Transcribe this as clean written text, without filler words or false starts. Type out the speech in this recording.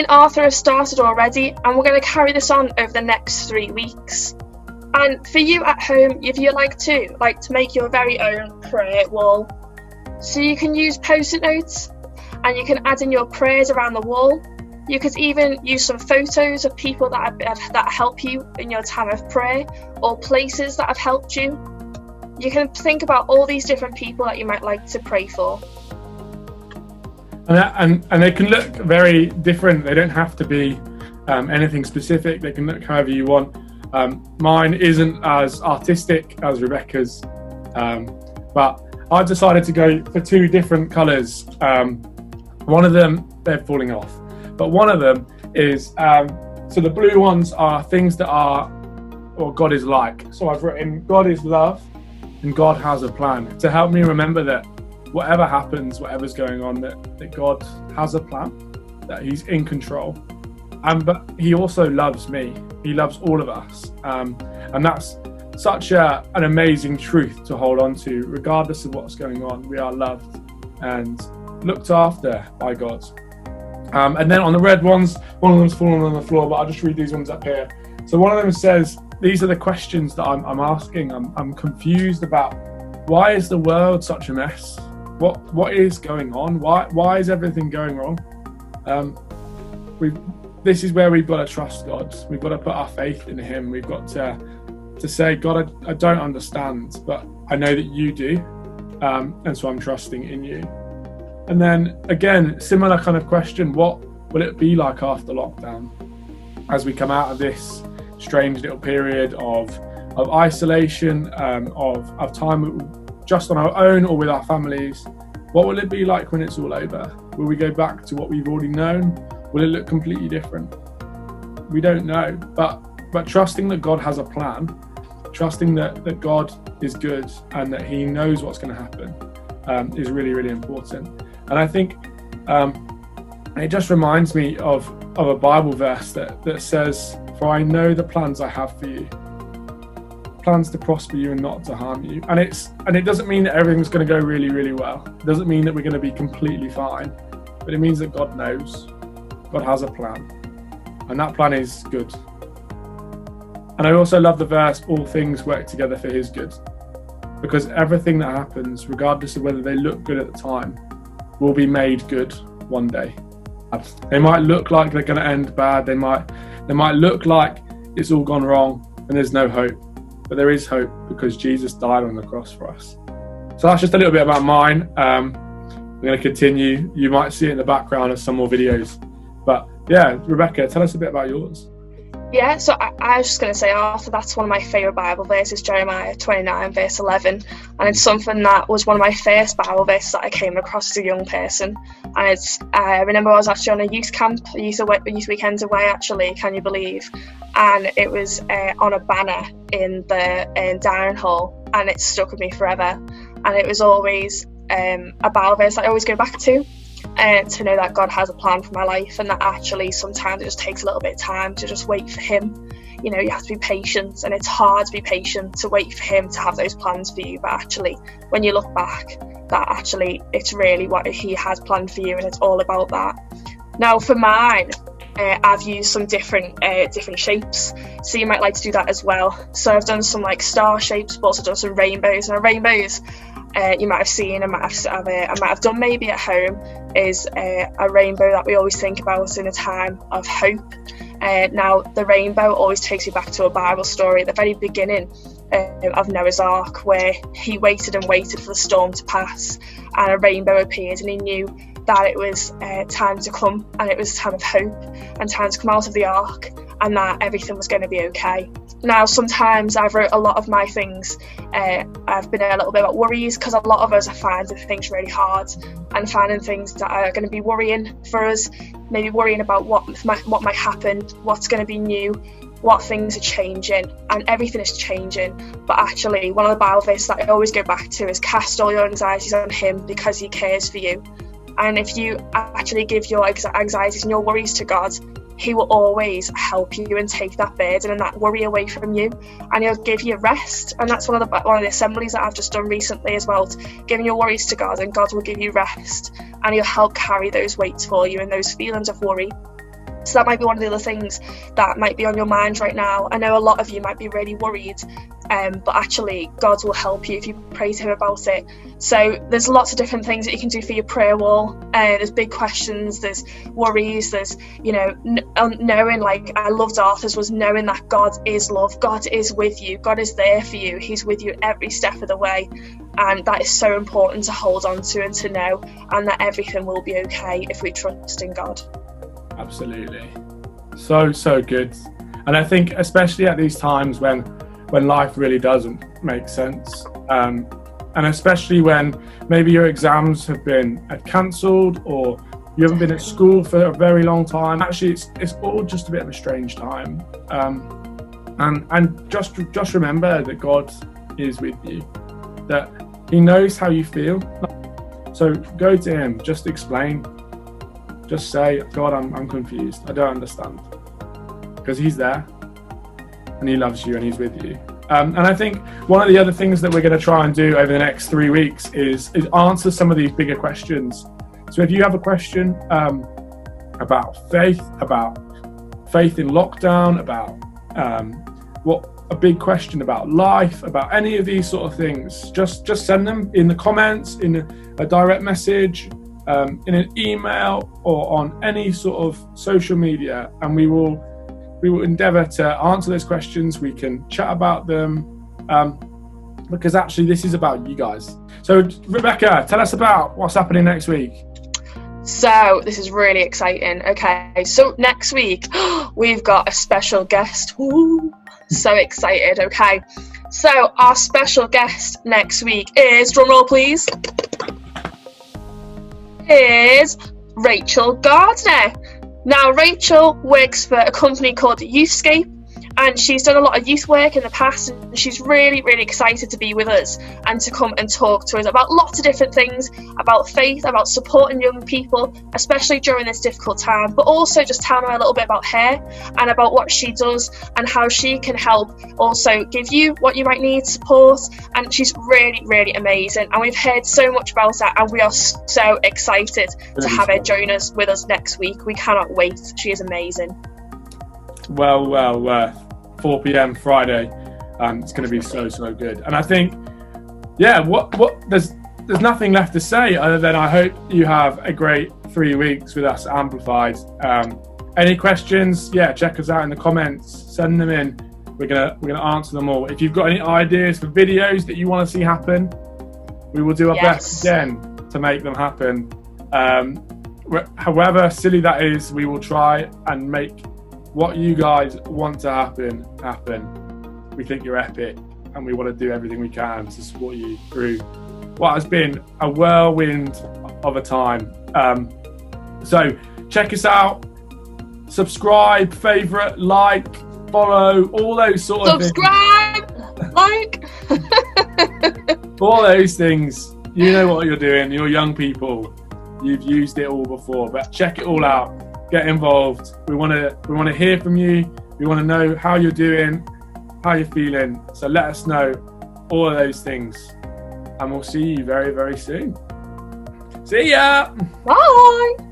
and Arthur have started already, and we're going to carry this on over the next 3 weeks. And for you at home, if you like to make your very own prayer wall, so you can use post-it notes and you can add in your prayers around the wall. You could even use some photos of people that help you in your time of prayer, or places that have helped you. You can think about all these different people that you might like to pray for. And they can look very different. They don't have to be anything specific. They can look however you want. Mine isn't as artistic as Rebecca's, but I've decided to go for 2 different colours. One of them, they're falling off, but one of them is, so the blue ones are things that are, or God is like. So I've written, God is love and God has a plan, to help me remember that whatever happens, whatever's going on, that God has a plan, that he's in control. But he also loves me. He loves all of us. And that's such an amazing truth to hold on to, regardless of what's going on. We are loved and looked after by God. And then on the red ones, one of them's fallen on the floor, but I'll just read these ones up here. So one of them says, these are the questions that I'm asking. I'm confused about, why is the world such a mess? What is going on? Why is everything going wrong? This is where we've got to trust God. We've got to put our faith in him. We've got to say, God, I don't understand, but I know that you do. And so I'm trusting in you. And then again, similar kind of question, what will it be like after lockdown? As we come out of this strange little period of isolation, of time just on our own or with our families, what will it be like when it's all over? Will we go back to what we've already known? Will it look completely different? We don't know, but trusting that God has a plan, trusting that God is good and that he knows what's going to happen is really, really important. And I think it just reminds me of a Bible verse that says, for I know the plans I have for you, plans to prosper you and not to harm you. And it doesn't mean that everything's going to go really, really well. It doesn't mean that we're going to be completely fine, but it means that God knows. God has a plan, and that plan is good. And I also love the verse, all things work together for his good, because everything that happens, regardless of whether they look good at the time, will be made good one day. They might look like they're going to end bad. They might look like it's all gone wrong and there's no hope, but there is hope because Jesus died on the cross for us. So that's just a little bit about mine. I'm going to continue. You might see it in the background of some more videos. But yeah, Rebecca, tell us a bit about yours. Yeah, so I was just going to say, Arthur, that's one of my favourite Bible verses, Jeremiah 29, verse 11. And it's something that was one of my first Bible verses that I came across as a young person. And I remember I was actually on a youth camp, a youth weekend away, actually, can you believe? And it was on a banner in the dining hall, and it stuck with me forever. And it was always a Bible verse that I always go back to know that God has a plan for my life, and that actually sometimes it just takes a little bit of time to just wait for him. You know, you have to be patient, and it's hard to be patient to wait for him to have those plans for you, but actually when you look back, that actually it's really what he has planned for you, and it's all about that. Now for mine, I've used some different shapes, so you might like to do that as well. So I've done some like star shapes, but also done some rainbows. Now rainbows, you might have seen, I might have done maybe at home, is a rainbow that we always think about in a time of hope. Now the rainbow always takes you back to a Bible story at the very beginning of Noah's Ark, where he waited and waited for the storm to pass, and a rainbow appeared, and he knew that it was time to come, and it was time of hope and time to come out of the ark, and that everything was going to be okay. Now sometimes I've wrote a lot of my things, I've been a little bit about worries, because a lot of us are finding things really hard and finding things that are going to be worrying for us, maybe worrying about what might happen, what's going to be new, what things are changing, and everything is changing. But actually one of the Bible verses that I always go back to is, cast all your anxieties on him because he cares for you. And if you actually give your anxieties and your worries to God, he will always help you and take that burden and that worry away from you, and he'll give you rest. And that's one of the assemblies that I've just done recently as well, giving your worries to God, and God will give you rest, and he'll help carry those weights for you and those feelings of worry. So that might be one of the other things that might be on your mind right now. I know a lot of you might be really worried, but actually God will help you if you pray to him about it. So there's lots of different things that you can do for your prayer wall. There's big questions, there's worries, there's, knowing, like I loved Arthur's, was knowing that God is love, God is with you, God is there for you, he's with you every step of the way. And that is so important to hold on to and to know, and that everything will be okay if we trust in God. Absolutely. So good. And I think especially at these times when life really doesn't make sense, and especially when maybe your exams have been cancelled, or you haven't been at school for a very long time. Actually, it's all just a bit of a strange time. And just remember that God is with you, that he knows how you feel. So go to him, just explain, just say, God, I'm confused, I don't understand. Because he's there and he loves you and he's with you. And I think one of the other things that we're going to try and do over the next 3 weeks is answer some of these bigger questions. So if you have a question about faith in lockdown, about a big question about life, about any of these sort of things, just send them in the comments, in a direct message, in an email, or on any sort of social media, and we will endeavour to answer those questions. We can chat about them, because actually this is about you guys. So Rebecca, tell us about what's happening next week. So this is really exciting. Okay, so next week we've got a special guest. Ooh, so excited. Okay, so our special guest next week is, drumroll please, is Rachel Gardner. Now, Rachel works for a company called Youthscape, and she's done a lot of youth work in the past, and she's really, really excited to be with us and to come and talk to us about lots of different things, about faith, about supporting young people, especially during this difficult time, but also just telling her a little bit about her and about what she does and how she can help also give you what you might need, support. And she's really, really amazing, and we've heard so much about her, and we are so excited to have her join us with us next week. We cannot wait. She is amazing. Well, 4 p.m. Friday, it's going to be so good. And I think, what there's nothing left to say other than I hope you have a great 3 weeks with us at Amplified. Any questions, check us out in the comments, send them in. We're gonna answer them all. If you've got any ideas for videos that you want to see happen, we will do our best again to make them happen. However silly that is, we will try and make what you guys want to happen. We think you're epic, and we want to do everything we can to support you through what has been a whirlwind of a time. So check us out, subscribe, favourite, like, follow, all those sort of things. Subscribe, like. All those things. You know what you're doing. You're young people. You've used it all before, but check it all out. Get involved. We want to hear from you. We want to know how you're doing, how you're feeling. So let us know all of those things, and we'll see you very, very soon. See ya. Bye.